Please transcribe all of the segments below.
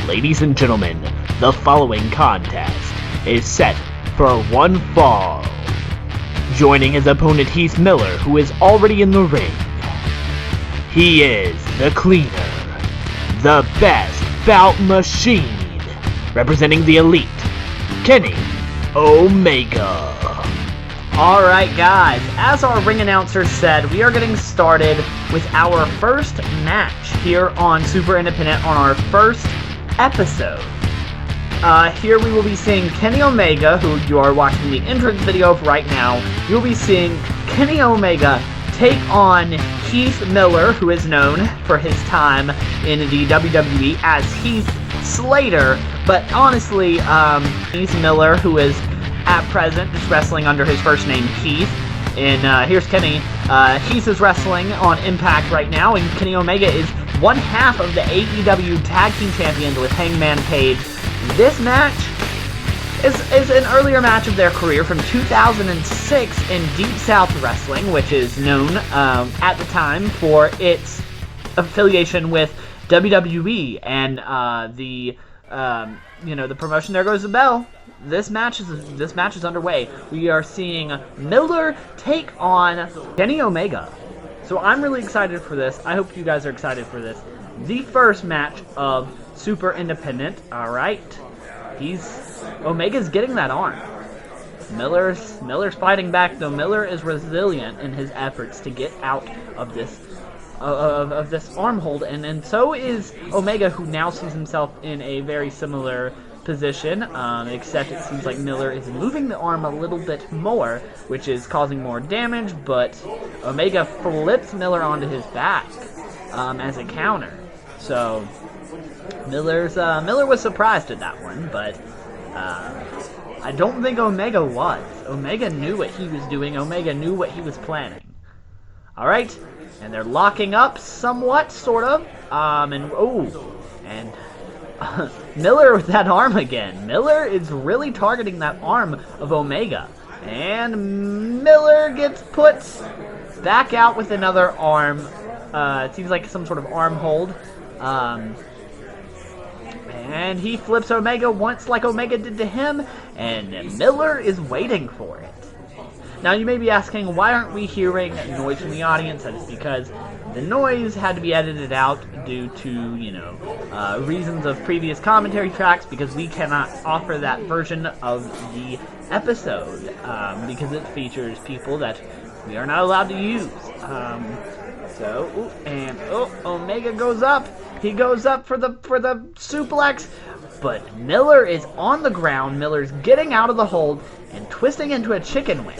Ladies and gentlemen, the following contest is set for one fall. Joining his opponent Heath Miller, who is already in the ring, he is the Cleaner, the best bout machine, representing the Elite, Kenny Omega. Alright guys, as our ring announcer said, we are getting started with our first match here on Super Independent on our first episode. Here we will be seeing Kenny Omega, who you are watching the entrance video of right now. You'll be seeing Kenny Omega take on Heath Miller, who is known for his time in the WWE as Heath Slater, but honestly, Heath Miller, who is at present just wrestling under his first name Heath. And here's Kenny. Heath is wrestling on Impact right now, and Kenny Omega is one half of the AEW Tag Team Champions with Hangman Page. This match is an earlier match of their career from 2006 in Deep South Wrestling, which is known at the time for its affiliation with WWE and the promotion. There goes the bell. This match is underway. We are seeing Miller take on Kenny Omega. So I'm really excited for this. I hope you guys are excited for this. The first match of Super Independent. Alright. Omega's getting that arm. Miller's fighting back, though. Miller is resilient in his efforts to get out of this arm hold, and so is Omega, who now sees himself in a very similar position, except it seems like Miller is moving the arm a little bit more, which is causing more damage, but Omega flips Miller onto his back as a counter. So Miller was surprised at that one, but I don't think Omega was. Omega knew what he was doing. Omega knew what he was planning. Alright, and they're locking up somewhat, sort of, and Miller with that arm again. Miller is really targeting that arm of Omega. And Miller gets put back out with another arm. It seems like some sort of arm hold. And he flips Omega once like Omega did to him. And Miller is waiting for it. Now you may be asking, why aren't we hearing noise from the audience? That is because the noise had to be edited out due to, reasons of previous commentary tracks, because we cannot offer that version of the episode, because it features people that we are not allowed to use. Omega goes up. He goes up for the suplex, but Miller is on the ground. Miller's getting out of the hold and twisting into a chicken wing.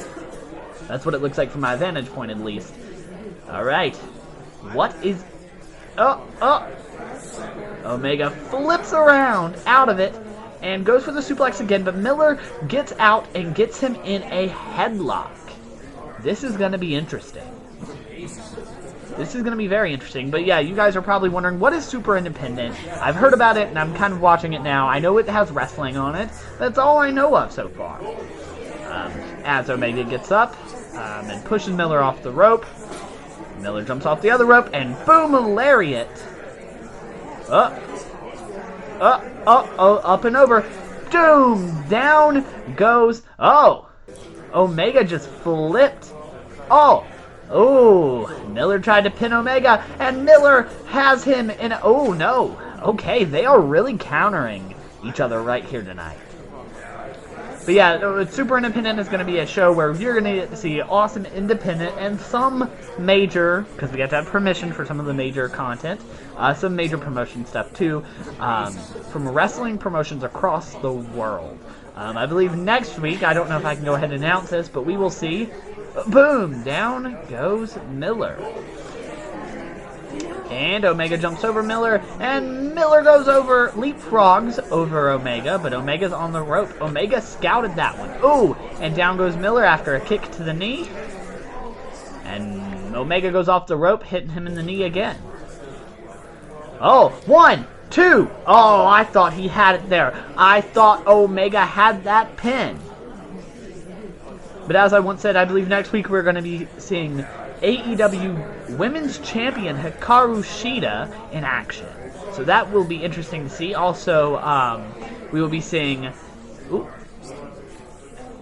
That's what it looks like from my vantage point, at least. Alright. What is... Omega flips around out of it and goes for the suplex again, but Miller gets out and gets him in a headlock. This is going to be interesting. This is going to be very interesting. But yeah, you guys are probably wondering, what is Super Independent? I've heard about it, and I'm kind of watching it now. I know it has wrestling on it. That's all I know of so far. As Omega gets up and pushes Miller off the rope. Miller jumps off the other rope, and boom, a lariat. Up and over. Doom! Down goes... Omega just flipped. Miller tried to pin Omega, and Miller has him in... Oh, no. Okay, they are really countering each other right here tonight. But yeah, Super Independent is going to be a show where you're going to get to see awesome independent and some major, because we have to have permission for some of the major content, some major promotion stuff too, from wrestling promotions across the world. I believe next week, I don't know if I can go ahead and announce this, but we will see. Boom! Down goes Miller. And Omega jumps over Miller, and Miller goes over, leapfrogs over Omega, but Omega's on the rope. Omega scouted that one. Ooh! And down goes Miller after a kick to the knee. And Omega goes off the rope, hitting him in the knee again. Oh, 1, 2. Oh, I thought he had it there. I thought Omega had that pin. But as I once said, I believe next week we're going to be seeing AEW Women's Champion Hikaru Shida in action. So that will be interesting to see. Also, we will be seeing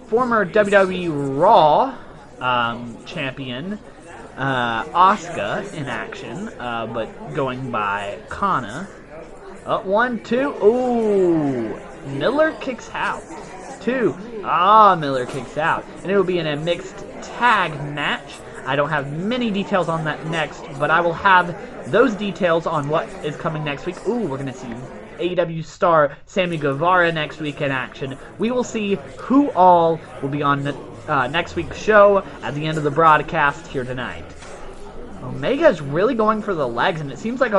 former WWE Raw champion Asuka in action, but going by Kana. 1, 2. Ooh, Miller kicks out. 2. Miller kicks out. And it will be in a mixed tag match. I don't have many details on that next, but I will have those details on what is coming next week. Ooh, we're going to see AEW star Sammy Guevara next week in action. We will see who all will be on next week's show at the end of the broadcast here tonight. Omega is really going for the legs, and it seems like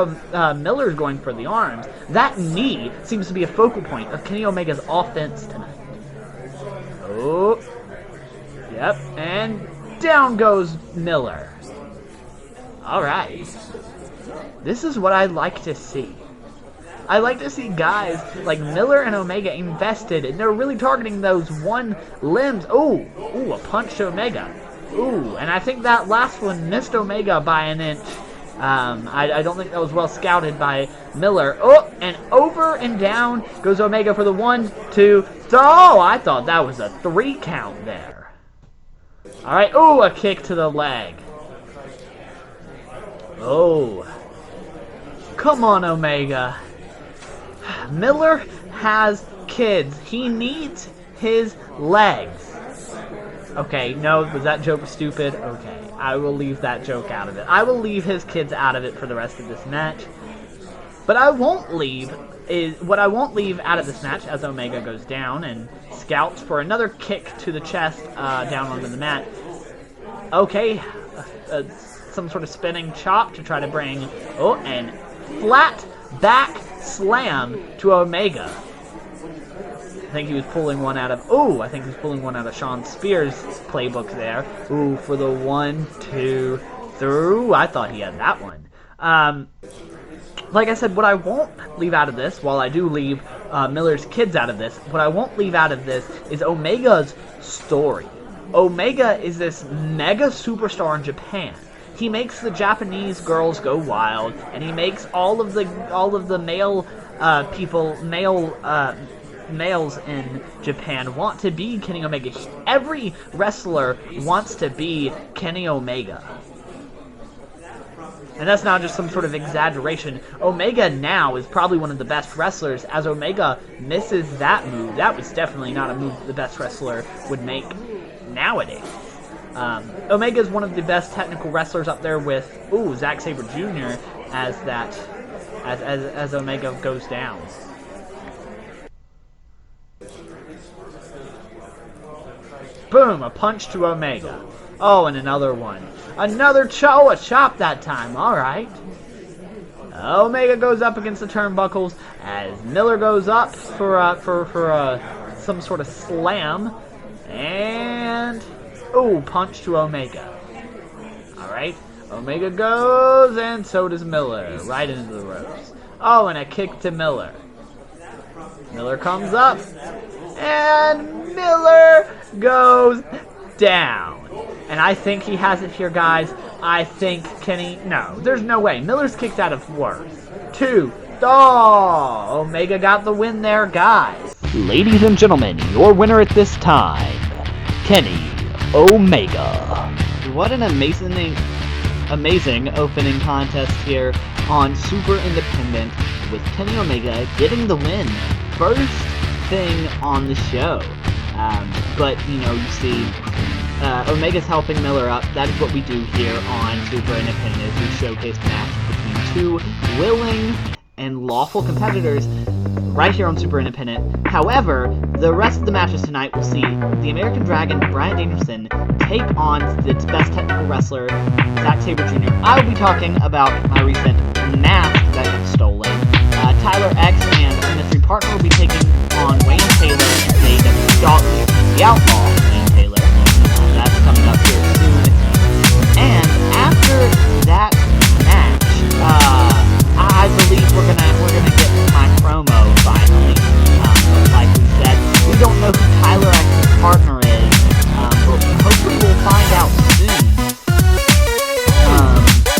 Miller's going for the arms. That knee seems to be a focal point of Kenny Omega's offense tonight. Oh, yep, and down goes Miller. Alright. This is what I like to see. I like to see guys like Miller and Omega invested, and they're really targeting those one limbs. Ooh, a punch to Omega. Ooh, and I think that last one missed Omega by an inch. I don't think that was well scouted by Miller. Oh, and over and down goes Omega for the 1, 2, 3. Oh, I thought that was a 3 count there. Alright, ooh, a kick to the leg. Oh. Come on, Omega. Miller has kids. He needs his legs. Okay, no, was that joke stupid? Okay, I will leave that joke out of it. I will leave his kids out of it for the rest of this match. But what I won't leave out of this match, as Omega goes down and scouts for another kick to the chest down onto the mat. Okay, some sort of spinning chop to try to bring, and flat back slam to Omega. I think he was pulling one out of Sean Spears' playbook there. Ooh, for the 1, 2, 3. I thought he had that one. Like I said, what I won't leave out of this, while I do leave Miller's kids out of this, what I won't leave out of this is Omega's story. Omega is this mega superstar in Japan. He makes the Japanese girls go wild, and he makes all of the males in Japan want to be Kenny Omega. Every wrestler wants to be Kenny Omega. And that's not just some sort of exaggeration. Omega now is probably one of the best wrestlers. As Omega misses that move, that was definitely not a move the best wrestler would make nowadays. Omega is one of the best technical wrestlers up there with Zack Sabre Jr. as Omega goes down. Boom, a punch to Omega. Oh, and another one. Another chop that time. All right. Omega goes up against the turnbuckles as Miller goes up for some sort of slam, and punch to Omega. All right. Omega goes, and so does Miller, right into the ropes. Oh, and a kick to Miller. Miller comes up, and Miller goes down. And I think he has it here, guys. I think no, there's no way. Miller's kicked out of worse. 2. Omega got the win there, guys. Ladies and gentlemen, your winner at this time, Kenny Omega. What an amazing opening contest here on Super Independent, with Kenny Omega getting the win. First thing on the show. But, you see, Omega's helping Miller up. That is what we do here on Super Independent, is we showcase matches between two willing and lawful competitors right here on Super Independent. However, the rest of the matches tonight will see the American Dragon, Bryan Danielson, take on its best technical wrestler, Zack Sabre Jr. I will be talking about my recent mask that got stolen. Tyler X and a mystery partner will be taking on Wayne Taylor and J.W. Dalton, the Outlaw Wayne Taylor. That's coming up here soon. And after that match, I believe we're gonna get my promo finally. But like we said, we don't know who Tyler X's partner is, but hopefully we'll find out soon.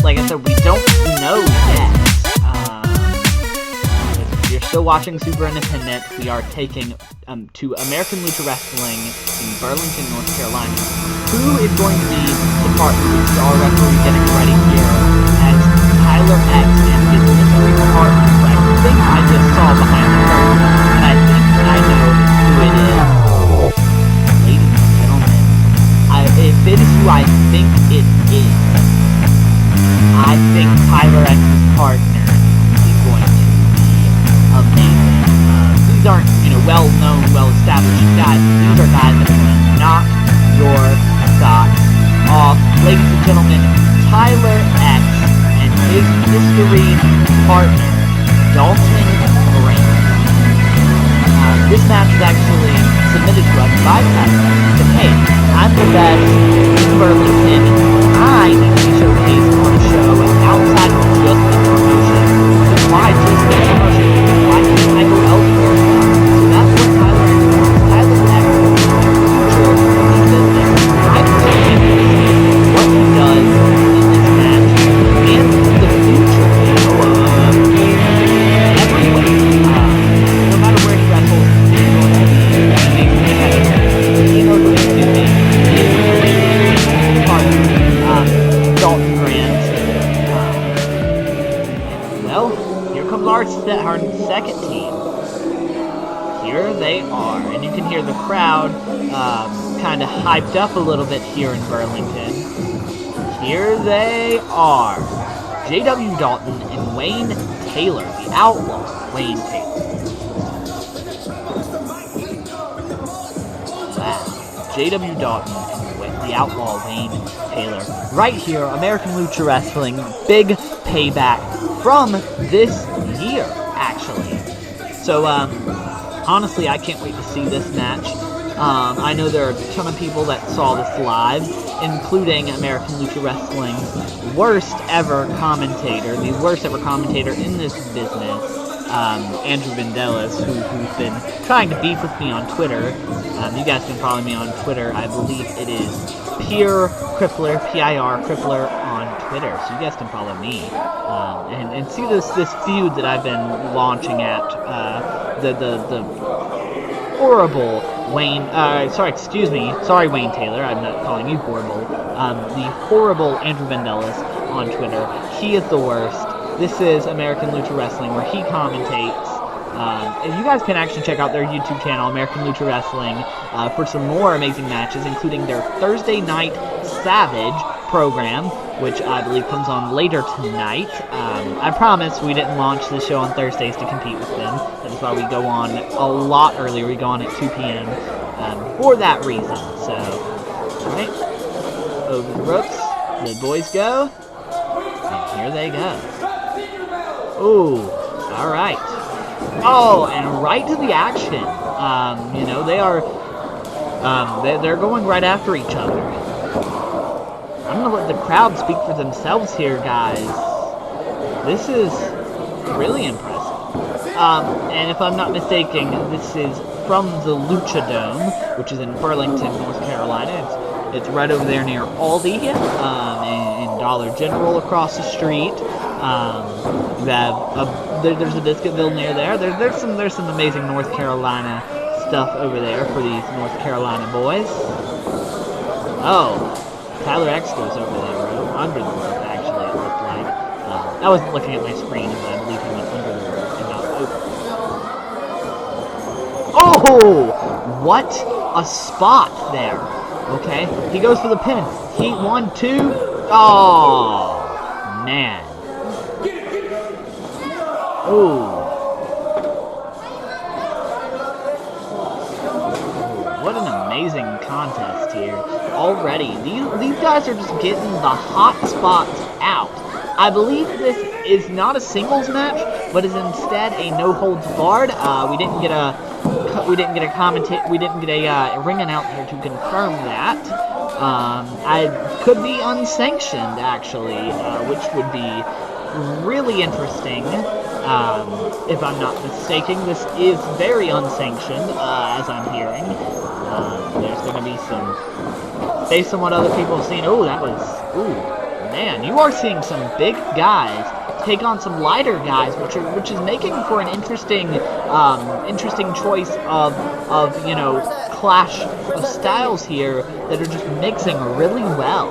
Like I said, we don't know yet. If you're still watching Super Independent, we are taking to American Lucha Wrestling in Burlington, North Carolina. Who is going to be the partner with Star Referee getting ready here as Tyler X and his mystery partner, who I think I just saw behind the curtain, and I think I know who it is. Ladies and gentlemen, if it is who I think it is, I think Tyler X's partner is going to be amazing. These aren't, well-known, well-established guys. These are guys that are going to knock your socks off. Ladies and gentlemen, Tyler X and his mystery partner, Dalton Grant. This match is actually submitted to us by Tyler X. He said, hey, I'm the best in Burlington. I need to be showcased on a show outside of just the promotion. So why just the promotion? Why can't I go elsewhere? So that's what Tyler X wants. Tyler X wants to be the future of the business. I can't see what he does in this match and the future everywhere. No matter where he wrestles, he's going to be an amazing competitor. He knows what he's doing. He is a partner, Dalton Grant. Well, here comes our second team. Here they are, and you can hear the crowd kind of hyped up a little bit here in Burlington. Here they are, J.W. Dalton and Wayne Taylor, the Outlaw Wayne Taylor. Wow, J.W. Dalton and the Outlaw Wayne Taylor. Right here, American Lucha Wrestling, big payback from this year, actually. So, honestly, I can't wait to see this match. I know there are a ton of people that saw this live, including American Lucha Wrestling's worst ever commentator, the worst ever commentator in this business, Andrew Vandellas, who's been trying to beef with me on Twitter. You guys can follow me on Twitter. I believe it is Pir Crippler, P-I-R Crippler on Twitter, so you guys can follow me and see this feud that I've been launching at the horrible Wayne. Sorry, Wayne Taylor. I'm not calling you horrible. The horrible Andrew Vandellas on Twitter. He is the worst. This is American Lucha Wrestling, where he commentates. And you guys can actually check out their YouTube channel, American Lucha Wrestling, for some more amazing matches, including their Thursday Night Savage program, which I believe comes on later tonight. I promise we didn't launch the show on Thursdays to compete with them. That's why we go on a lot earlier. We go on at 2 p.m. For that reason. So, alright. Over the ropes. The boys go. And here they go. Ooh. Alright. Oh, and right to the action. They are... they're going right after each other. I'm going to let the crowd speak for themselves here, guys. This is really impressive. And if I'm not mistaken, this is from the Lucha Dome, which is in Burlington, North Carolina. It's right over there near Aldi, and Dollar General across the street. There's a Biscuitville near there. There's some amazing North Carolina stuff over there for these North Carolina boys. Oh. Tyler X goes over there, under the rope, actually, it looked like. I wasn't looking at my screen, but I believe he went under the rope and not over. Oh! What a spot there. Okay, he goes for the pin. Heat 1, 2. Oh, man. Ooh. contest here already. These guys are just getting the hot spots out. I believe this is not a singles match, but is instead a no holds barred. We didn't get a ring announcer to confirm that. I could be unsanctioned actually, which would be really interesting. If I'm not mistaken, this is very unsanctioned, as I'm hearing. There's going to be some, based on what other people have seen. Oh, that was, ooh, man, you are seeing some big guys take on some lighter guys, which is making for an interesting, interesting choice of you know, clash of styles here that are just mixing really well.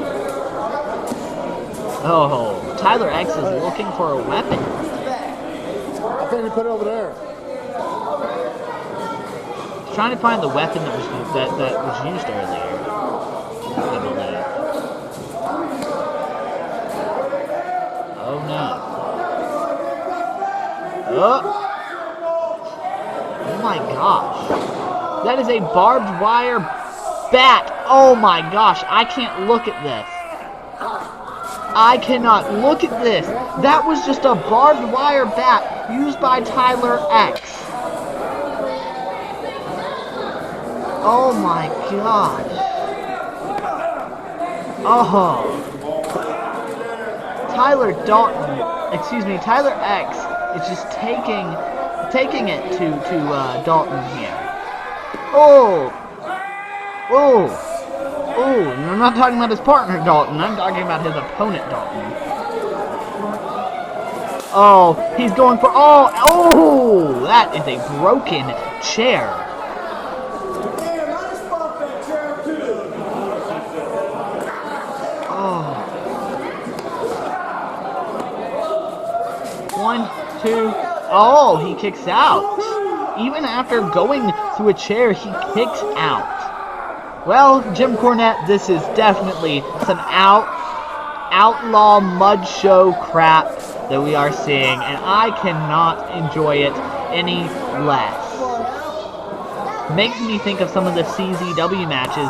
Oh, Tyler X is looking for a weapon. I think we put it over there. He's trying to find the weapon that was used earlier, I believe. Oh no. Oh my gosh. That is a barbed wire bat. Oh my gosh, I can't look at this. I cannot look at this. That was just a barbed wire bat used by Tyler X. Oh my gosh. Oh. Tyler X is just taking it to Dalton here. Oh. And I'm not talking about his partner, Dalton. I'm talking about his opponent, Dalton. Oh, he's going for... Oh, that is a broken chair. Oh. 1, 2... Oh, he kicks out. Even after going through a chair, he kicks out. Well, Jim Cornette, this is definitely some outlaw mud show crap that we are seeing, and I cannot enjoy it any less. Makes me think of some of the CZW matches,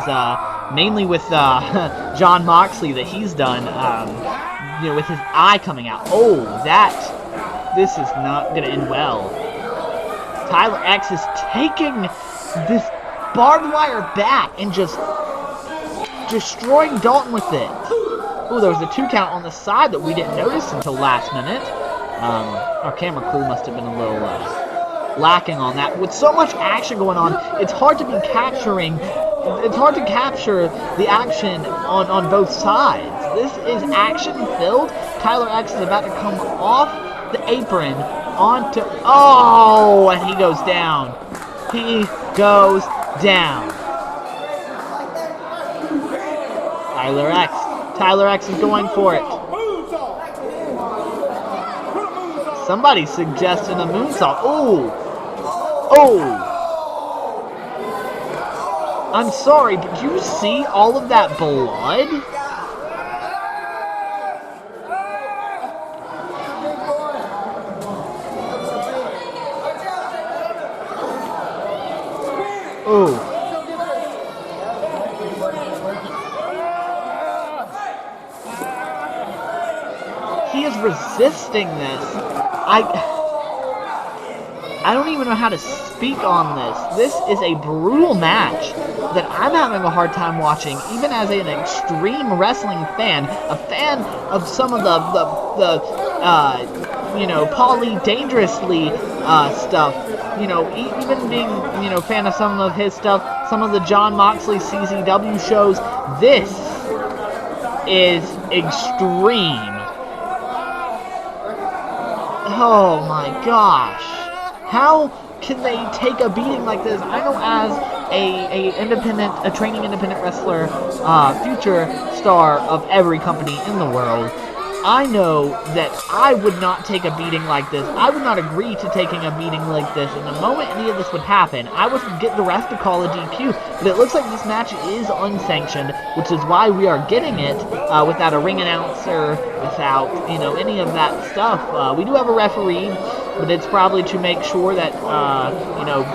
mainly with John Moxley that he's done, you know, with his eye coming out. Oh, this is not going to end well. Tyler X is taking this barbed wire bat and just destroying Dalton with it. Oh, there was a 2 count on the side that we didn't notice until last minute. Our camera crew must have been a little lacking on that. With so much action going on, it's hard to capture the action on both sides. This is action filled. Tyler X is about to come off the apron onto... Oh, and he goes down. He goes down. Tyler X is going for it. Somebody suggested a moonsault. Oh. I'm sorry, but do you see all of that blood? Oh. He is resisting this. I don't even know how to speak on this. This is a brutal match that I'm having a hard time watching, even as an extreme wrestling fan, a fan of some of the you know, Paulie Dangerously stuff, you know, even being, you know, fan of some of his stuff, some of the John Moxley CZW shows. This is extreme. Oh my gosh. How can they take a beating like this? I know as a training independent wrestler, future star of every company in the world, I know that I would not take a beating like this. I would not agree to taking a beating like this. And the moment any of this would happen, I would get the ref to call a DQ. But it looks like this match is unsanctioned, which is why we are getting it without a ring announcer, without, you know, any of that stuff. We do have a referee. but it's probably to make sure that,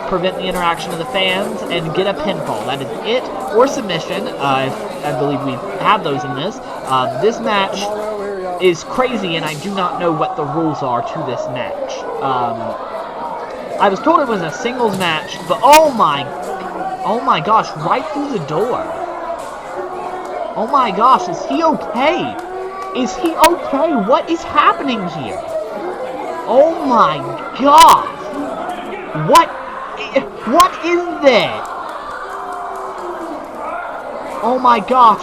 prevent the interaction of the fans and get a pinfall. That is it, or submission, I believe we have those in this. This match is crazy, and I do not know what the rules are to this match. I was told it was a singles match, but oh my gosh, right through the door. Oh my gosh, is he okay? Is he okay? What is happening here? Oh my god! What is that? Oh my gosh.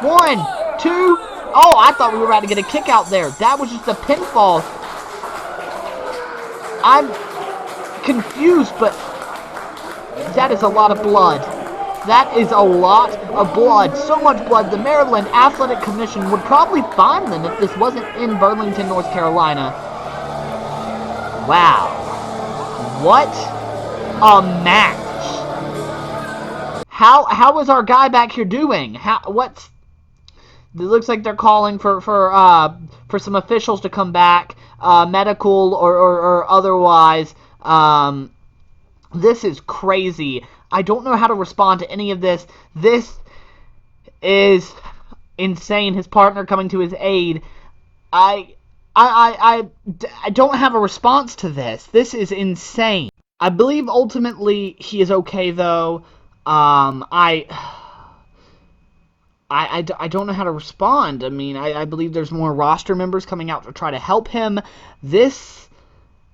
1, 2. Oh, I thought we were about to get a kick out there. That was just a pinfall. I'm confused, but that is a lot of blood. That is a lot of blood. So much blood. The Maryland Athletic Commission would probably fine them if this wasn't in Burlington, North Carolina. Wow. What a match. How is our guy back here doing? It looks like they're calling for some officials to come back, medical or otherwise. This is crazy. I don't know how to respond to any of this. This is insane. His partner coming to his aid. I don't have a response to this. This is insane. I believe ultimately he is okay though. I don't know how to respond. I mean, I believe there's more roster members coming out to try to help him. This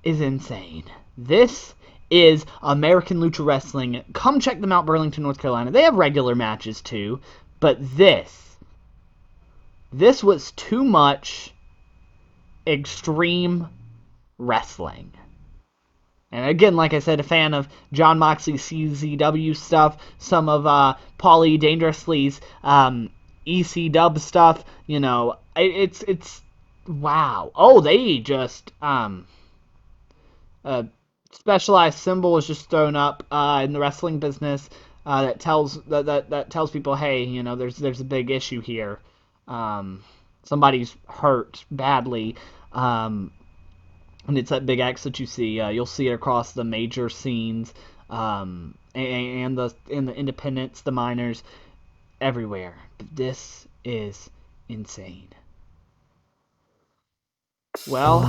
is insane. This is American Lucha Wrestling. Come check them out, Burlington, North Carolina. They have regular matches too, but this was too much extreme wrestling. And again, like I said, a fan of John Moxley's CZW stuff, some of Paulie Dangerously's EC Dub stuff. You know, it's wow. Oh, they just specialized symbol is just thrown up in the wrestling business that tells people, hey, you know, there's a big issue here. Somebody's hurt badly. And it's that big X that you see. You'll see it across the major scenes, and the independents, the minors, everywhere. But this is insane. Well,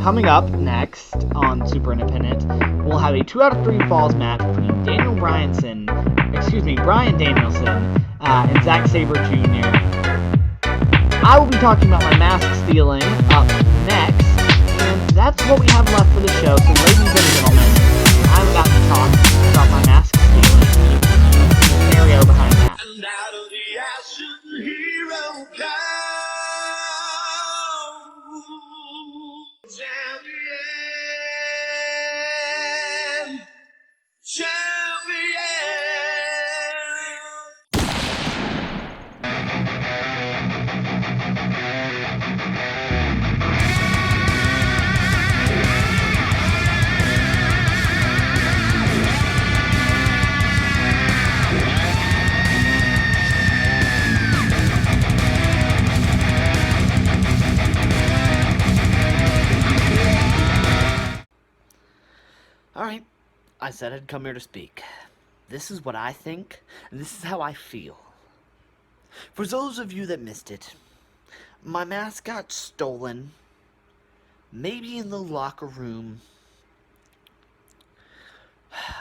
coming up next on Super Independent, we'll have a 2 out of 3 falls match between Brian Danielson, and Zack Sabre Jr. I will be talking about my mask stealing up next, and that's what we have left for the show. So, ladies and gentlemen, I'm about to talk about my mask stealing. The scenario behind that. And out of the ashes, hero Champion! Alright, I said I'd come here to speak. This is what I think, and this is how I feel. For those of you that missed it, my mask got stolen, maybe in the locker room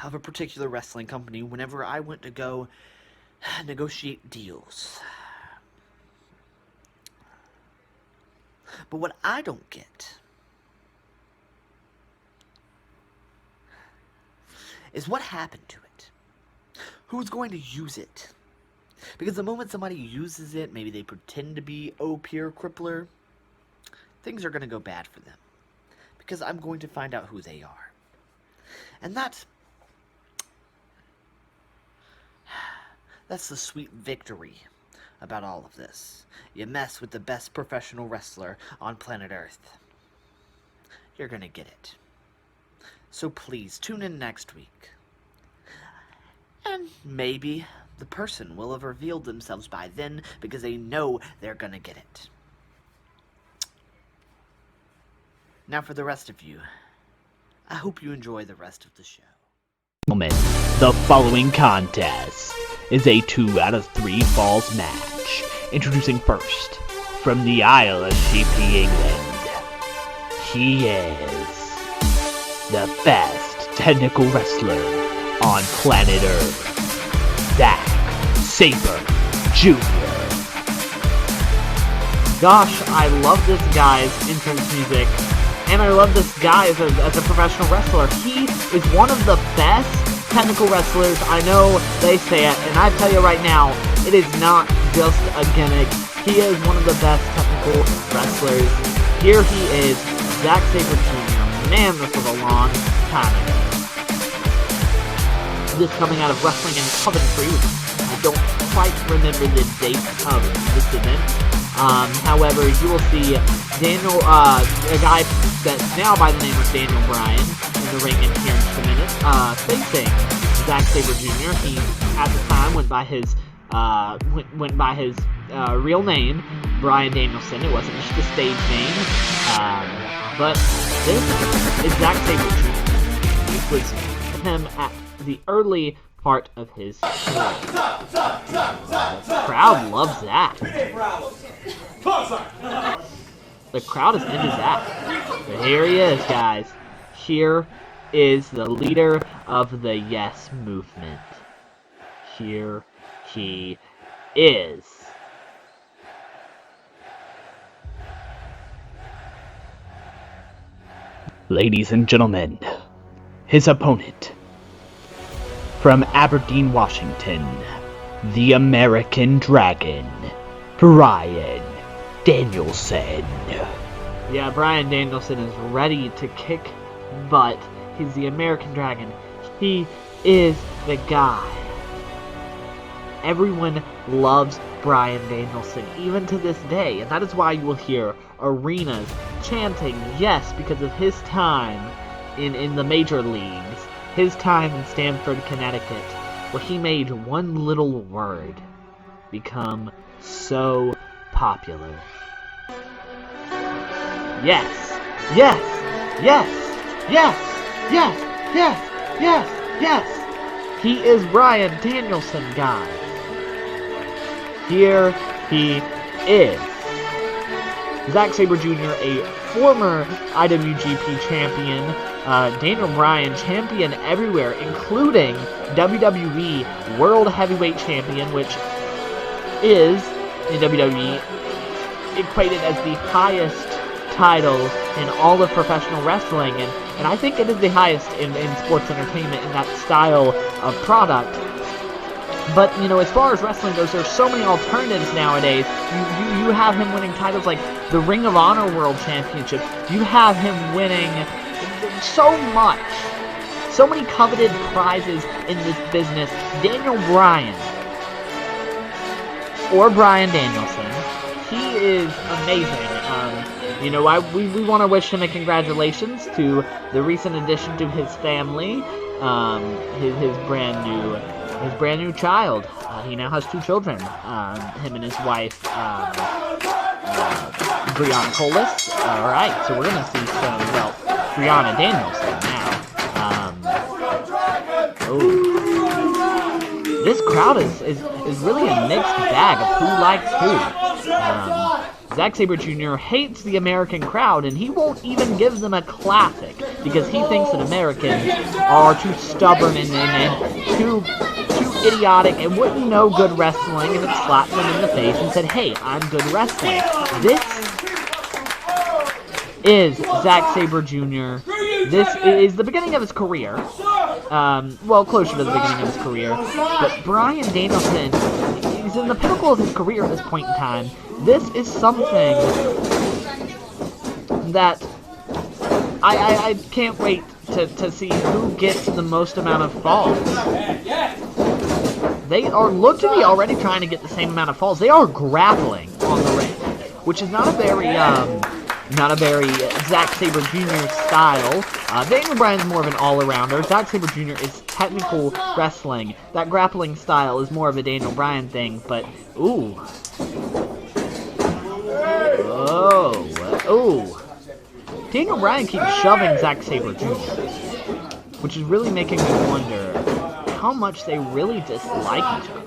of a particular wrestling company whenever I went to go negotiate deals. But what I don't get is what happened to it. Who's going to use it? Because the moment somebody uses it, maybe they pretend to be OP or Crippler, things are going to go bad for them. Because I'm going to find out who they are. And that's the sweet victory about all of this. You mess with the best professional wrestler on planet Earth, you're going to get it. So please, tune in next week. And maybe the person will have revealed themselves by then because they know they're gonna get it. Now for the rest of you, I hope you enjoy the rest of the show. The following contest is a 2 out of 3 falls match. Introducing first, from the Isle of Sheepy, England, he is the best technical wrestler on planet Earth, Zack Sabre Jr. Gosh, I love this guy's entrance music, and I love this guy as a professional wrestler. He is one of the best technical wrestlers. I know they say it, and I tell you right now, it is not just a gimmick. He is one of the best technical wrestlers. Here he is, Zack Sabre Jr. Man, this was a long time ago. This coming out of Wrestling in Coventry. I don't quite remember the date of this event. However, you will see Daniel, a guy that's now by the name of Daniel Bryan in the ring in here in just a minute, facing Zack Sabre Jr. He, at the time, went by his real name, Bryan Danielson. It wasn't just a stage name, but this is Zack Sabre Jr. This was him at the early part of his career. The crowd loves that. The crowd is into that. But here he is, guys. Here is the leader of the Yes Movement. Here he is. Ladies and gentlemen, his opponent, from Aberdeen, Washington, the American Dragon, Bryan Danielson. Yeah, Bryan Danielson is ready to kick butt. He's the American Dragon. He is the guy. Everyone loves Bryan Danielson, even to this day, and that is why you will hear arenas chanting yes because of his time in the major leagues, his time in Stamford, Connecticut, where he made one little word become so popular. Yes, yes, yes, yes, yes, yes, yes, yes. He is Bryan Danielson, guys. Here he is. Zack Sabre Jr., a former IWGP champion, Daniel Bryan, champion everywhere, including WWE World Heavyweight Champion, which is, in WWE, equated as the highest title in all of professional wrestling, and I think it is the highest in sports entertainment in that style of product. But, you know, as far as wrestling goes, there's so many alternatives nowadays. You have him winning titles like the Ring of Honor World Championship. You have him winning so much. So many coveted prizes in this business. Daniel Bryan, or Bryan Danielson, he is amazing. You know, we want to wish him a congratulations to the recent addition to his family, his brand new child. He now has 2 children. Him and his wife, Brianna Colas. All right, so we're gonna see some, well, Brianna Danielson now. This crowd is really a mixed bag of who likes who. Zack Sabre Jr. hates the American crowd, and he won't even give them a classic because he thinks that Americans are too stubborn and too idiotic and wouldn't know good wrestling, and it slapped them in the face and said, hey, I'm good wrestling. This is Zack Sabre Jr. This is the beginning of his career. Well, closer to the beginning of his career. But Bryan Danielson, he's in the pinnacle of his career at this point in time. This is something that I can't wait to see who gets the most amount of falls. They look to be already trying to get the same amount of falls. They are grappling on the ring, which is not a very Zack Sabre Jr. style. Daniel Bryan's more of an all-arounder. Zack Sabre Jr. is technical wrestling. That grappling style is more of a Daniel Bryan thing, but, ooh. Daniel Bryan keeps shoving Zack Sabre Jr., which is really making me wonder how much they really dislike each other.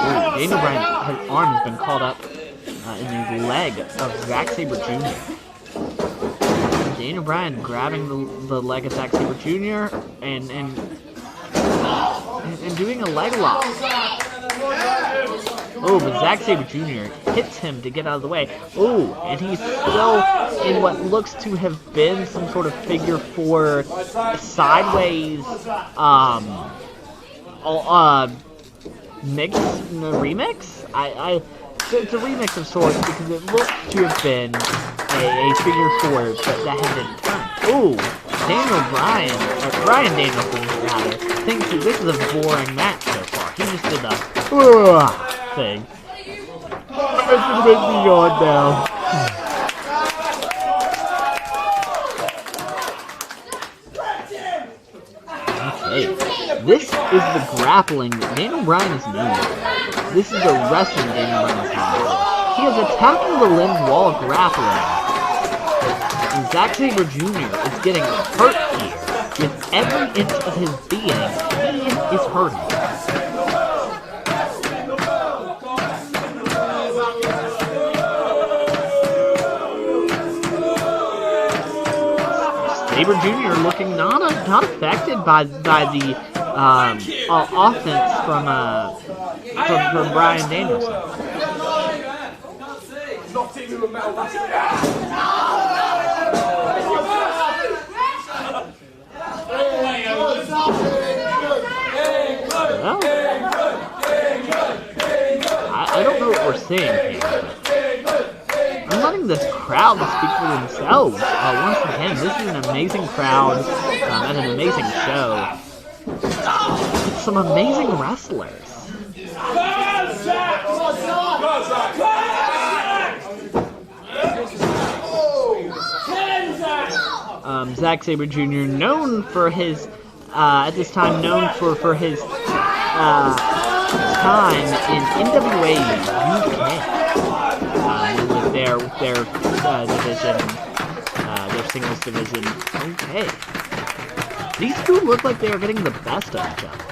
Ooh, Daniel Bryan, his arm has been caught up in the leg of Zack Sabre Jr. Daniel Bryan grabbing the leg of Zack Sabre Jr. and doing a leg lock. Oh, but Zack Sabre Jr. hits him to get out of the way. Oh, and he's still in what looks to have been some sort of figure four sideways remix? It's a remix of sorts because it looks to have been a figure four that had been turned. Ooh, Bryan Danielson rather, thinks that this is a boring match so far. He just did the thing. It's gonna make me yawn now. Okay, this is the grappling that Daniel Bryan is known for. This is the wrestling Daniel Bryan is known for. He is attacking the limbs while grappling. And Zack Sabre Jr. is getting hurt here. With every inch of his being, he is hurting. Sabre Jr. looking not affected by the offense from Bryan Danielson. Well, I don't know what we're seeing here. I'm letting this crowd speak for themselves. Once again, this is an amazing crowd and an amazing show. It's some amazing wrestlers. Zack Sabre Jr. known for his, at this time, known for his time in NWA UK. With their division, their singles division. Okay. These two look like they are getting the best of each other.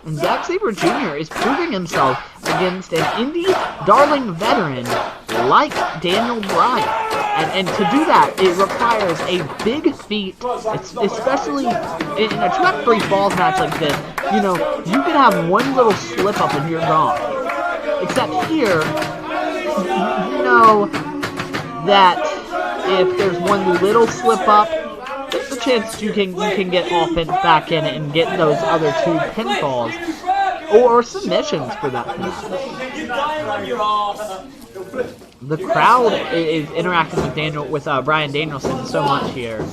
And Zack Sabre Jr. is proving himself against an indie darling veteran like Daniel Bryan. And to do that, it requires a big feat, especially in a track 3 falls match like this. You know, you can have one little slip up and you're gone. Except here, you know that if there's one little slip up, there's a chance you can get offense back in and get those other 2 pinfalls or submissions for that matter. The crowd is interacting with Bryan Danielson so much here.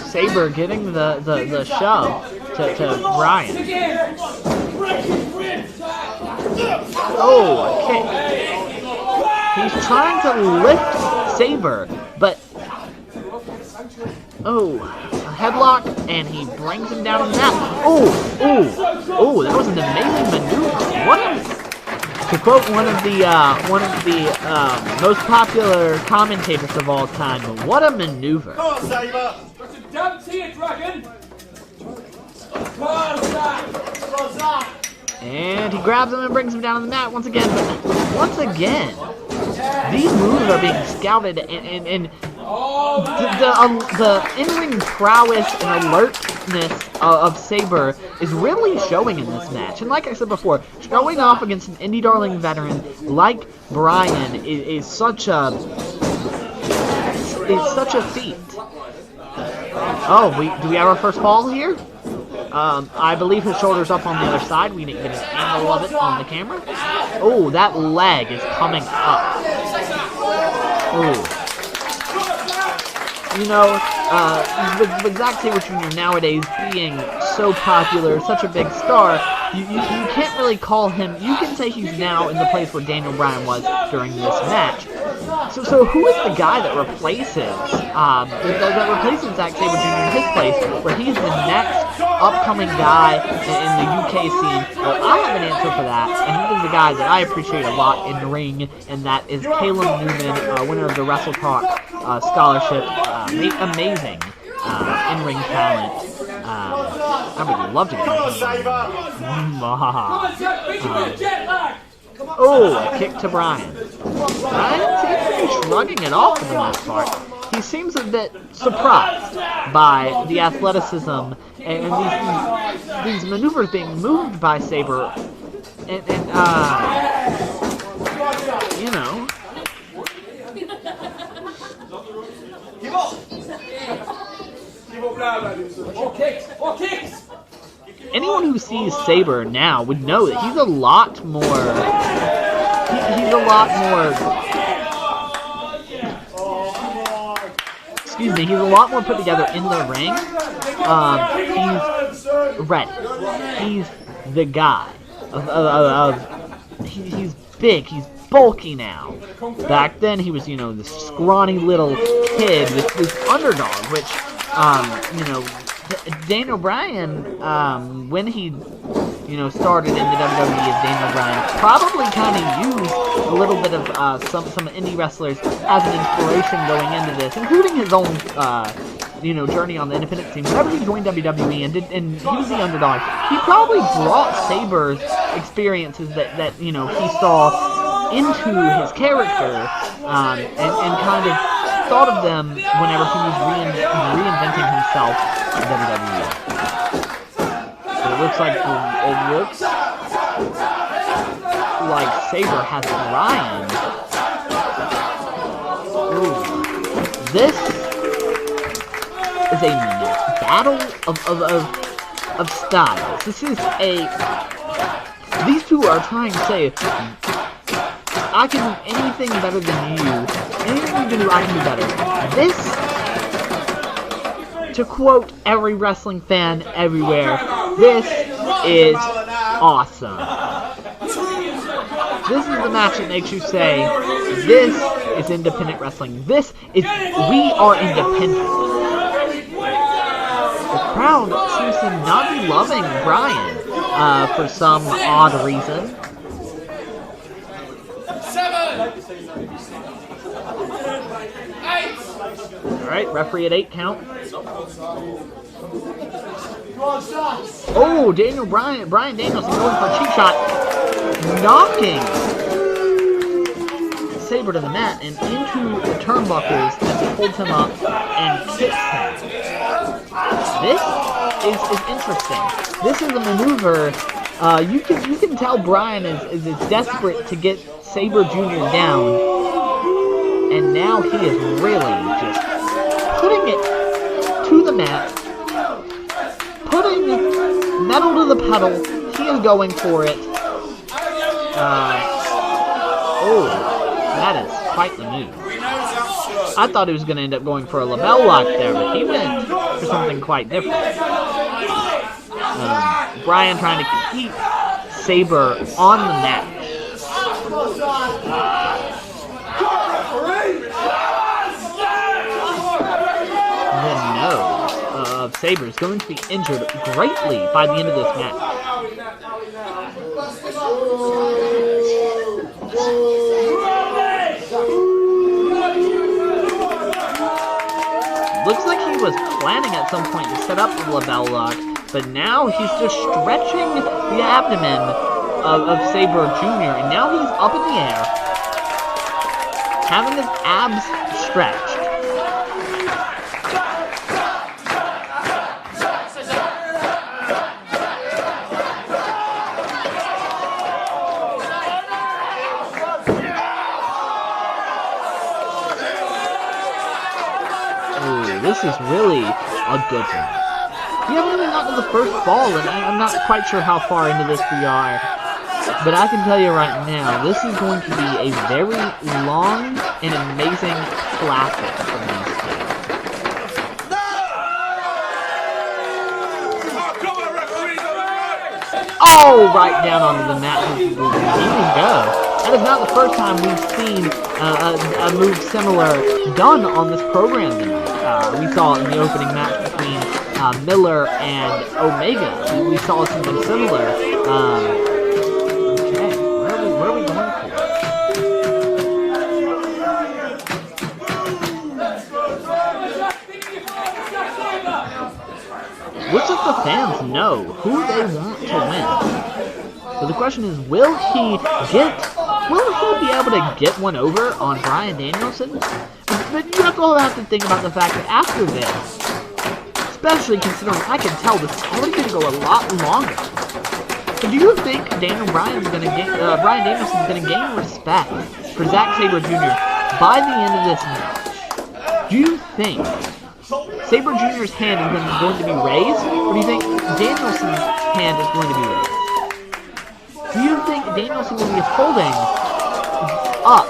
Sabre getting the shove to Bryan. Oh, okay. He's trying to lift Sabre, but a headlock, and he brings him down on the mat. That was an amazing maneuver. To quote one of the most popular commentators of all time, what a maneuver! Come on, Sabre! Don't see it, Dragon! And he grabs him and brings him down on the mat once again. But once again, these moves are being scouted, and the in-ring prowess and alertness of Sabre is really showing in this match. And like I said before, showing off against an indie darling veteran like Bryan is such a feat. Do we have our first fall here? I believe his shoulder's up on the other side. We need to get an angle of it on the camera. Oh, that leg is coming up. Oh. You know, with Zack Sabre Jr. nowadays being so popular, such a big star, you can't really call him. You can say he's now in the place where Daniel Bryan was during this match. So who is the guy that replaces Zack Sabre Jr. in his place, where he's the next upcoming guy in the UK scene? Well, I have an answer for that, and he is a guy that I appreciate a lot in the ring, and that is Caleb Newman, winner of the Wrestle Talk scholarship. Amazing in-ring talent. I would love to get a kick to Bryan. Bryan seems to be shrugging it off for the most part. He seems a bit surprised by the athleticism and these maneuvers being moved by Sabre. And you know. Anyone who sees Sabre now would know that he's a lot more. He's a lot more. Excuse me. He's a lot more put together in the ring. He's ready. He's the guy. He's big. He's bulky now. Back then, he was, this scrawny little kid, this underdog, which, Daniel Bryan, when he, started in the WWE as Daniel Bryan, probably kind of used a little bit of some indie wrestlers as an inspiration going into this, including his own, journey on the independent scene. Whenever he joined WWE and he was the underdog, he probably brought Sabre's experiences that he saw into his character, and kind of thought of them whenever he was reinventing himself in WWE. But it looks like Sabre has Bryan. Ooh. This is a battle of styles. This is these two are trying to say, I can do anything better than you. Anything you can do, I can do better. This, to quote every wrestling fan everywhere, this is awesome. This is the match that makes you say, this is independent wrestling. This is, we are independent. The crowd seems to not be loving Bryan for some odd reason. Alright, referee at 8 count. Oh, Bryan Danielson going for a cheap shot. Knocking Sabre to the mat and into the turnbuckles as he holds him up and kicks him. This is interesting. This is a maneuver. You can tell Bryan is desperate to get Sabre Jr. down, and now he is really just putting it to the mat, putting metal to the pedal. He is going for it. That is quite the move. I thought he was going to end up going for a label lock there, but he went for something quite different. Bryan trying to keep Sabre on the mat. The nose of Sabre is going to be injured greatly by the end of this match. Looks like he was planning at some point to set up the label lock, but now he's just stretching the abdomen of Sabre Jr., and now he's up in the air, having his abs stretched. Ooh, this is really a good one. We haven't even gotten to the first fall, and I'm not quite sure how far into this we are. But I can tell you right now, this is going to be a very long and amazing classic for these two. Oh, right down onto the mat. Here we go. That is not the first time we've seen a move similar done on this program tonight. We saw it in the opening match between Miller and Omega. We saw something similar. Okay, what are we going for? Which of the fans know who they want to win? So the question is, will he be able to get one over on Bryan Danielson? But you also have to think about the fact that after this, especially considering I can tell this is probably going to go a lot longer. So do you think Bryan Danielson's going to gain respect for Zack Sabre Jr. by the end of this match? Do you think Sabre Jr.'s hand is going to be raised, or do you think Danielson's hand is going to be raised? Do you think Danielson will be holding up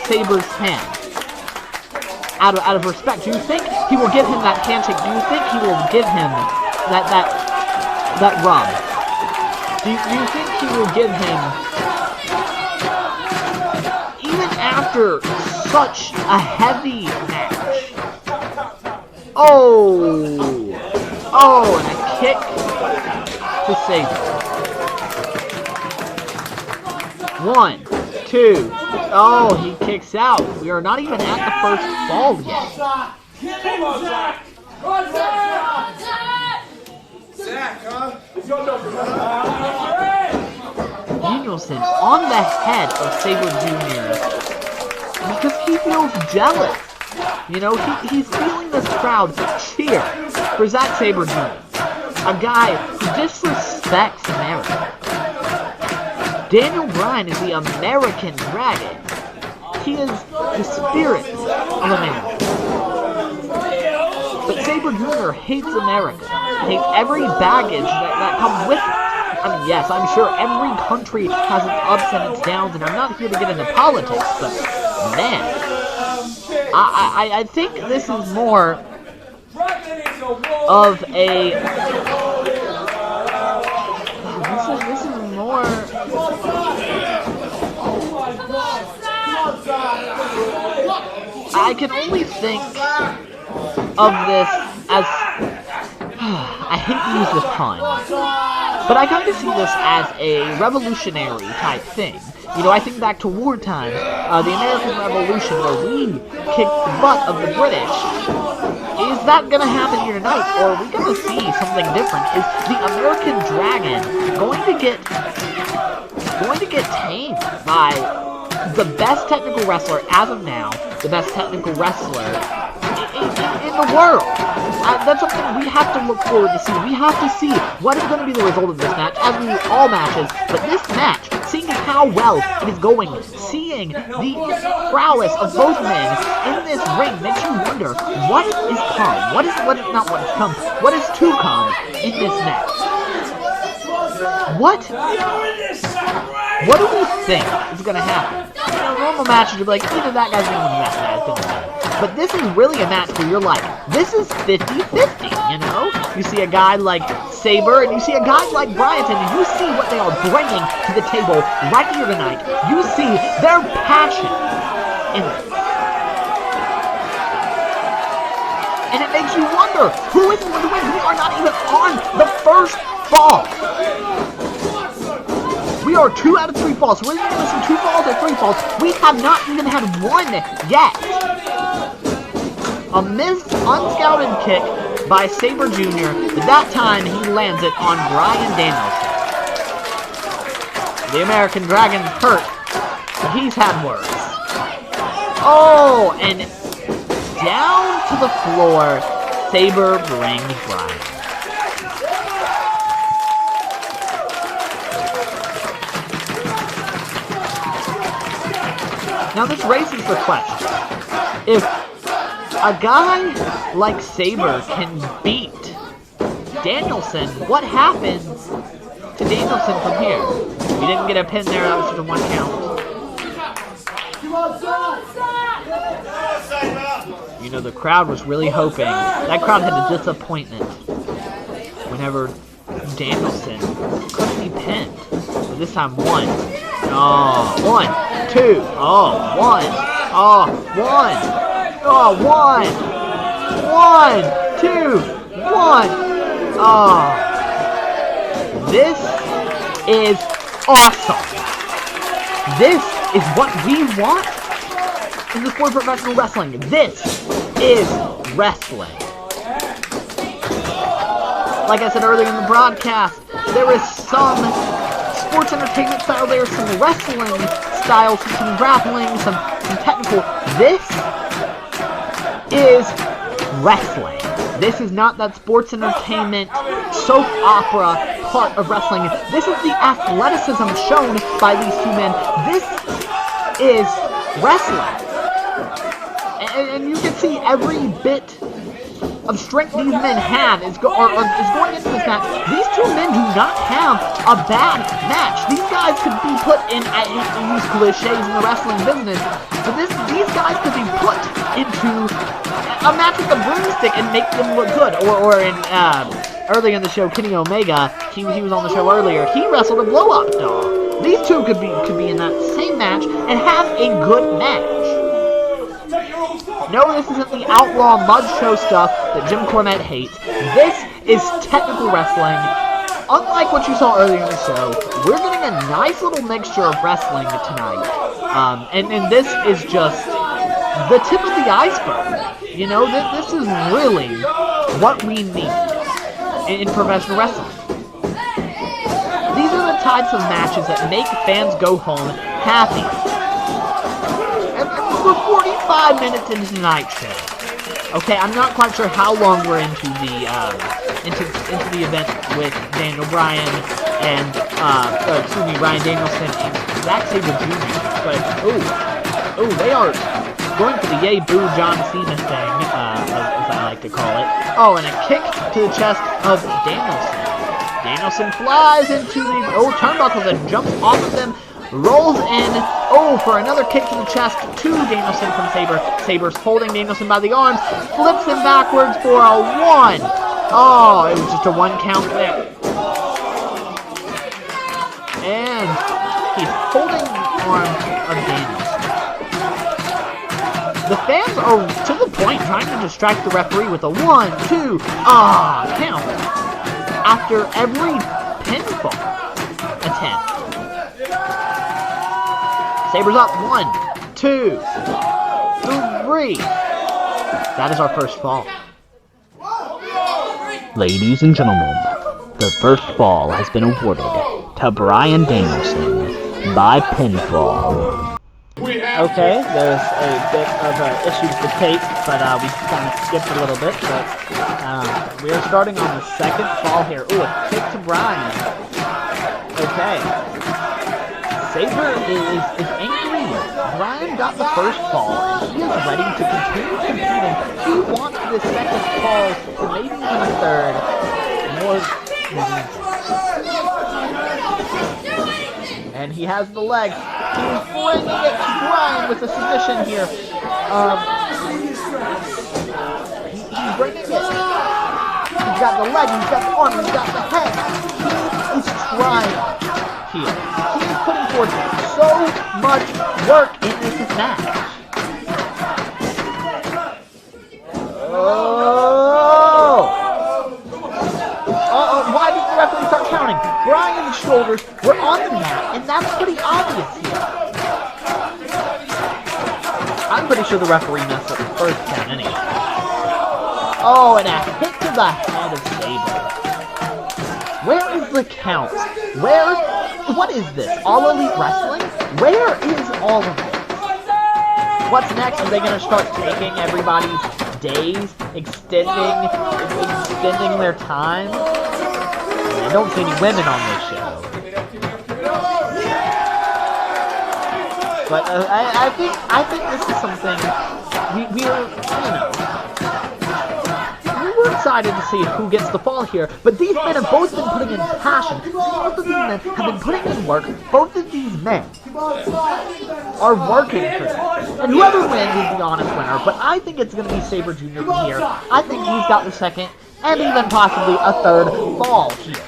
Sabre's hand out of respect? Do you think he will give him that handshake? Do you think he will give him that rub? Do you think he will give him, even after such a heavy match? Oh, and a kick to Sabre. 1, 2. Oh, he kicks out. We are not even at the first fall yet. Come on, Zach! Come on, Zach! Zach, huh? It's your number. Danielson on the head of Sabre Jr. because he feels jealous. You know, he's feeling this crowd cheer for Zack Sabre Jr., a guy who disrespects America. Daniel Bryan is the American Dragon. He is the spirit of America. But Sabre Jr. hates America. Hates every baggage that comes with it. I mean, yes, I'm sure every country has its ups and its downs, and I'm not here to get into politics, but man, I think this is more of a... This is more... I can only think of this as... I hate to use this pun, but I kind of see this as a revolutionary type thing. You know, I think back to wartime, the American Revolution, where we kicked the butt of the British. Is that going to happen here tonight, or are we going to see something different? Is the American Dragon going to get tamed by the best technical wrestler as of now, the best technical wrestler in the world? That's something we have to look forward to see. We have to see what is going to be the result of this match, as we do all matches. But this match, seeing how well it is going, seeing the prowess of both men in this ring, makes you wonder what is come. What is to come in this match? What do we think is going to happen? In a normal match, you'd be like, either that guy's going to win, that guy's going to win. But this is really a match where you're like, this is 50-50, you know? You see a guy like Sabre, and you see a guy like Bryan, and you see what they are bringing to the table right here tonight. You see their passion in it. And it makes you wonder, who is going to win? We are not even on the first fall. We are 2 out of 3 falls. So we're either going to see 2 falls or 3 falls. We have not even had one yet. A missed, unscouted kick by Sabre Jr., but that time he lands it on Bryan Danielson. The American Dragon's hurt, but he's had worse. Oh, and down to the floor, Sabre brings Bryan. Now this raises the question. If a guy like Sabre can beat Danielson, what happens to Danielson from here? He didn't get a pin there, that was just a 1 count. You know, the crowd was really hoping. That crowd had a disappointment whenever Danielson couldn't be pinned. But this time, 1, Oh, 1, 2. Oh, 1. Oh, 1. Oh, 1. 1, 2, 1. Oh. This is awesome. This is what we want in the sport of professional wrestling. This is wrestling. Like I said earlier in the broadcast, there is some sports entertainment style, there's some wrestling styles, some grappling, some technical. This is wrestling. This is not that sports entertainment soap opera part of wrestling. This is the athleticism shown by these two men. This is wrestling. And you can see every bit of strength these men have is going into this match. These two men do not have a bad match. These guys could be put in, I hate to use cliches in the wrestling business, but these guys could be put into a match with a broomstick and make them look good. Or in earlier in the show, Kenny Omega, he was on the show earlier. He wrestled a blow-up doll. These two could be in that same match and have a good match. No, this isn't the outlaw mud show stuff that Jim Cornette hates. This is technical wrestling. Unlike what you saw earlier in the show, we're getting a nice little mixture of wrestling tonight. And this is just the tip of the iceberg. You know, this is really what we need in professional wrestling. These are the types of matches that make fans go home happy. We're 45 minutes into tonight's show. Okay, I'm not quite sure how long we're into the event with Daniel Bryan and Bryan Danielson and Zack Sabre Jr. But they are going for the yay boo John Cena thing, as I like to call it. Oh, and a kick to the chest of Danielson. Danielson flies into the turnbuckles and jumps off of them. Rolls in, for another kick to the chest to Danielson from Sabre. Sabre's holding Danielson by the arms, flips him backwards for a 1. Oh, it was just a 1 count there. And he's holding the arm of Danielson. The fans are, to the point, trying to distract the referee with a 1, 2, count. After every pinfall attempt. Sabre's up. 1, 2, 3. That is our first fall. Ladies and gentlemen, the first fall has been awarded to Bryan Danielson by pinfall. Okay, there's a bit of an issue with the tape, but we kind of skipped a little bit. But we are starting on the second fall here. Ooh, a kick to Bryan. Okay. Sabre is angry. Bryan got the first fall, and he is ready to continue competing. He wants this second fall, or maybe even a third. And he has the leg. He's bringing it to Bryan with a submission here. He's bringing it. He's got the leg, he's got the arm, he's got the head. He is trying here. He's putting forth so much work in this match. Why did the referee start counting? Bryan's shoulders were on the mat, and that's pretty obvious here. I'm pretty sure the referee messed up the first count anyway. Oh, and a hit to the head of Sabre. Where is the count? What is this? All Elite Wrestling? Where is all of this? What's next? Are they going to start taking everybody's days, extending their time? I don't see any women on this show. But I think this is something we were excited to see who gets the fall here, but these men have both been putting in passion. Both of these men have been putting in work. Both of these men are working for this. And whoever wins is the honest winner, but I think it's going to be Sabre Jr. from here. I think he's got the second and even possibly a third fall here.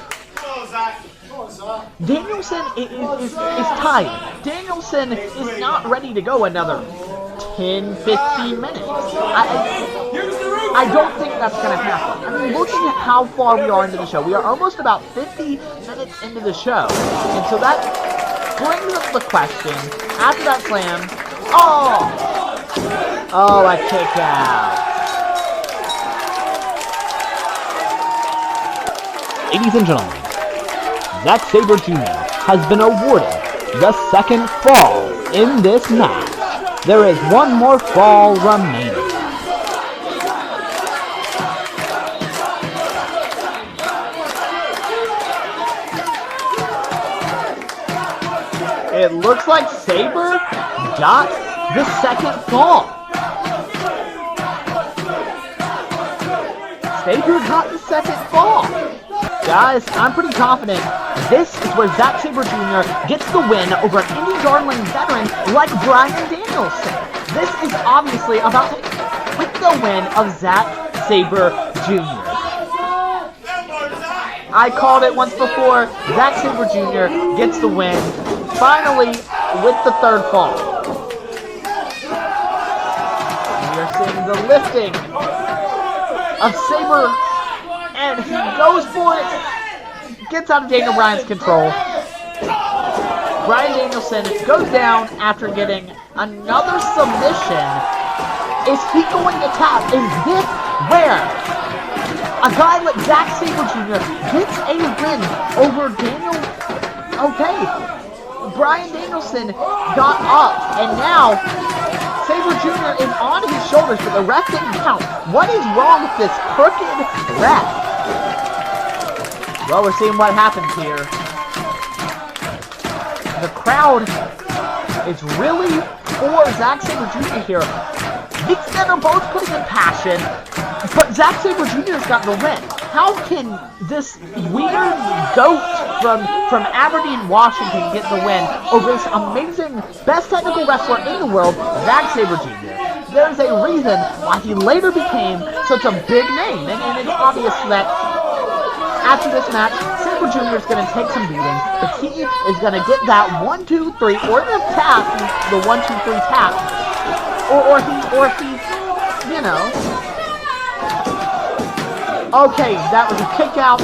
Danielson is tired. Danielson is not ready to go another 10, 15 minutes. I don't think that's going to happen. I mean, looking at how far we are into the show, we are almost about 50 minutes into the show. And so that brings up the question, after that slam, oh, a kick out. Ladies and gentlemen, Zack Sabre Jr. has been awarded the second fall in this match. There is one more fall remaining. It looks like Sabre got the second fall. Sabre got the second fall. Guys, I'm pretty confident this is where Zack Sabre Jr. gets the win over an Indy Darling veteran like Bryan Danielson. This is obviously about to pick the win of Zack Sabre Jr. I called it once before. Zack Sabre Jr. gets the win, finally, with the third fall. We are seeing the lifting of Sabre, and he goes for it, gets out of Daniel Bryan's control. Bryan Danielson goes down after getting another submission. Is he going to tap? Is this where a guy like Zack Sabre Jr. gets a win over Daniel? Okay, Bryan Danielson got up, and now Sabre Jr. is on his shoulders, but the ref didn't count. What is wrong with this crooked ref? Well, we're seeing what happens here. The crowd is really for Zack Sabre Jr. here. These men are both putting in passion, but Zack Sabre Jr. has gotten the win. How can this weird goat from Aberdeen, Washington get the win over this amazing, best technical wrestler in the world, Zack Sabre Jr.? There's a reason why he later became such a big name, and it's obvious that after this match, Sabre Jr. is going to take some beating, but he is going to get that 1, 2, 3, or the tap, the 1, 2, 3 tap, or he, you know. Okay, that was a kick out,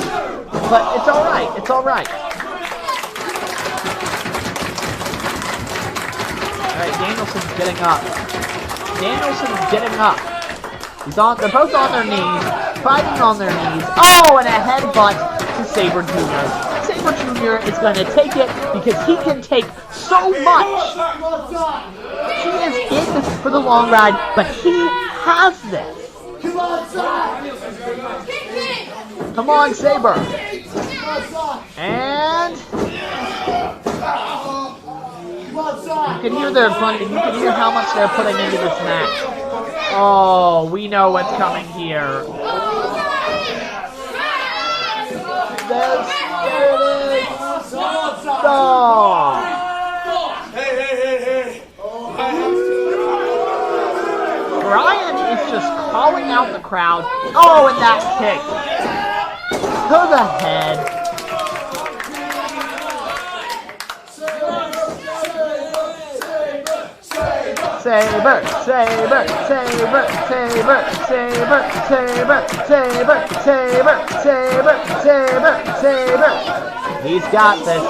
but it's alright, it's alright. Alright, Danielson's getting up. Danielson's getting up. They're both on their knees, fighting on their knees. Oh, and a headbutt to Sabre Jr. Sabre Jr. is going to take it because he can take so much. He is in for the long ride, but he has this. Come on, Sabre. And you can hear their grunting. You can hear how much they're putting into this match. Oh, we know what's coming here. There it is. Oh. Hey. Bryan is just calling out the crowd. Oh, and that kick to the head. Sabre, Sabre, Sabre, Sabre, Sabre, Sabre, Sabre, Sabre, Sabre, Sabre, Sabre. He's got this.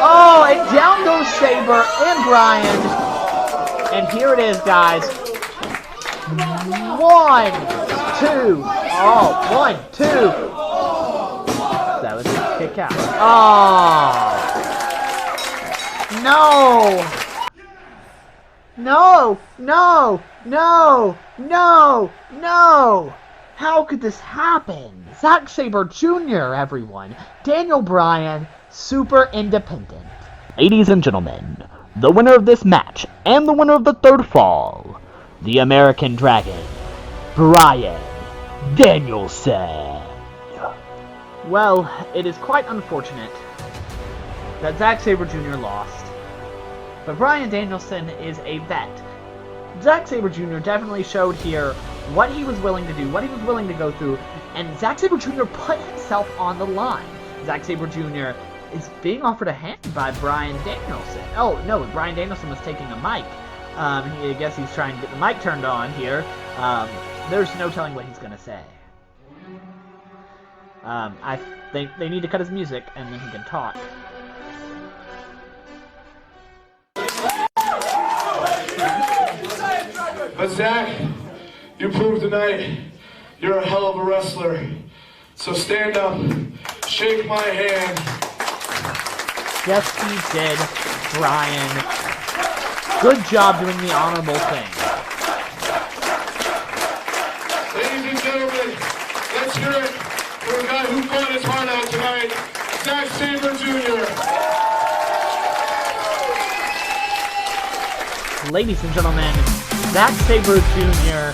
Oh, and down goes Sabre and Bryan. And here it is, guys. 1, 2. Oh, 1, 2. That was a kick out. Oh. No. No! No! No! No! No! How could this happen? Zack Sabre Jr., everyone. Daniel Bryan, super independent. Ladies and gentlemen, the winner of this match and the winner of the third fall, the American Dragon, Bryan Danielson. Well, it is quite unfortunate that Zack Sabre Jr. lost. But Bryan Danielson is a vet. Zack Sabre Jr. definitely showed here what he was willing to do, what he was willing to go through, and Zack Sabre Jr. put himself on the line. Zack Sabre Jr. is being offered a hand by Bryan Danielson. Oh, no, Bryan Danielson was taking a mic. I guess he's trying to get the mic turned on here. There's no telling what he's going to say. I think they need to cut his music, and then he can talk. But Zach, you proved tonight you're a hell of a wrestler. So stand up, shake my hand. Yes, he did, Bryan. Good job doing the honorable thing. Ladies and gentlemen, let's hear it for a guy who fought his heart out tonight, Zack Sabre Jr. Ladies and gentlemen, Zack Sabre Jr.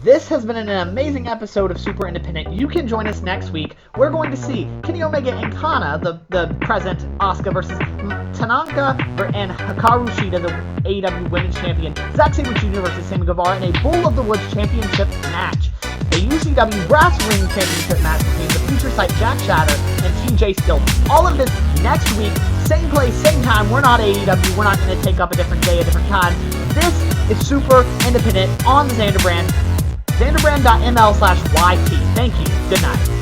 This has been an amazing episode of Super Independent. You can join us next week. We're going to see Kenny Omega and Kana, the present Asuka, versus Tanaka and Hikaru Shida, the AEW Women's Champion, Zack Sabre Jr. versus Sammy Guevara in a Bull of the Woods Championship match. A UCW Brass Ring Championship match between the future site Jack Shatter and TJ Still. All of this next week, same place, same time. We're not AEW. We're not going to take up a different day, a different time. This is Super Independent on the Xander brand. XanderBrand.ml/YT. Thank you. Good night.